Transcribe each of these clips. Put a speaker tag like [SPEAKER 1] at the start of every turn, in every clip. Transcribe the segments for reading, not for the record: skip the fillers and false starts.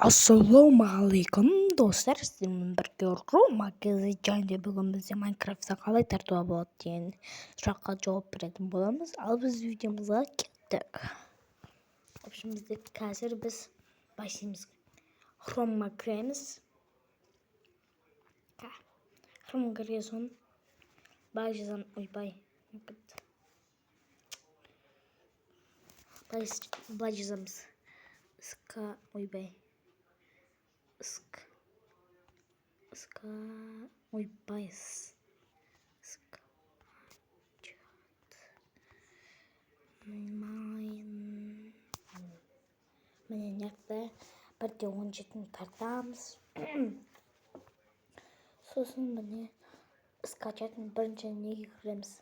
[SPEAKER 1] Ассалаумағалейкум достар, сіздермен бірге Ромагазы және бүгін бізде Майнкрафтта қалай тартуға болады деген сұраққа жауап беретін боламыз. Ал біз видеомызға кеттік. В общем, қазір біз başlayамыз. Хромға кіреміз. Хромға кірген соң былай жазамын. Ойбай. Былай жазамыз. Ойбай. Міне неқті 1.17 тартамыз. Сосын міне скачать бірінші неге кіреміз.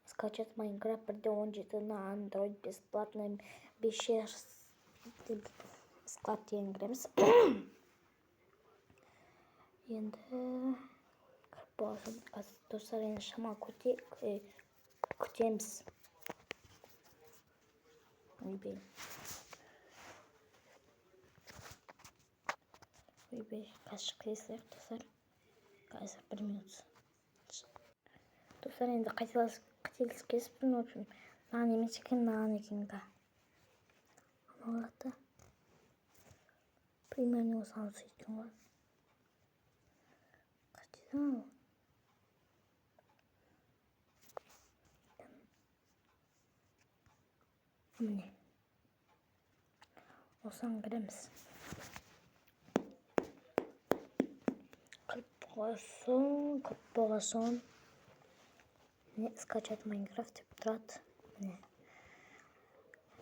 [SPEAKER 1] Скачать Майнкрафт 1.17 на Android бесплатно 5 склад деген кіреміз. Енді достар, енді шама күтеміз. Ойбай, қазір қиысайық достар. Қазір 1 минут. Достар, енді қателес кесіппін. В общем, наған емес екен, наған екенгі. Аналарды примерно осыған сөйткен ғой. Қайтейді ау? Міне. Осыған кіреміз. Кіріп болған міне скачать Майнкрафт деп тұрады. Міне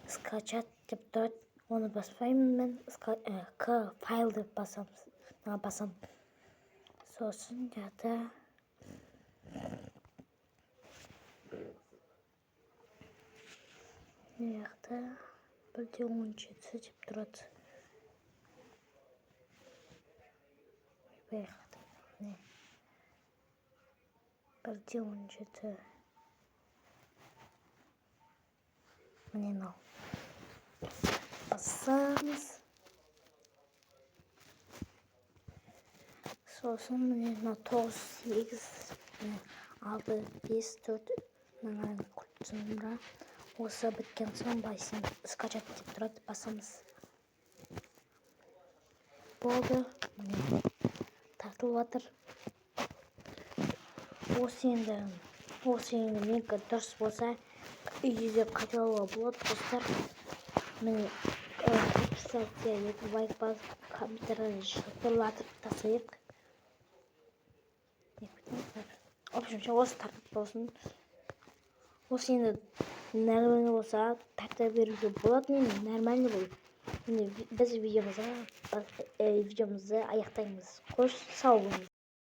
[SPEAKER 1] скачать деп тұрады. Оны баспаймын мен. Файл деп басам. Сосын жата неяқта 1.17 деп тұрады. Міне 1.17. Міне мынау. Басамыз. Сосын міне 9, 8, 6, 5, 4 мынаған құлтсынға. Осы біткен соң байсын скачать деп тұрады. Басамыз. Болды. Тартылып жатыр. Осы енді менікі дұрыс болса үйде қайталауға болады достар. Міне кстати, лайк басып компьютерді шақырылатып тасайық. В общем, осы тартып болсын. Осы енді нормально болса тарта беруге болады. Нормально бұл. Біз видеомызды аяқтаймыз. Қош сау болыңыз.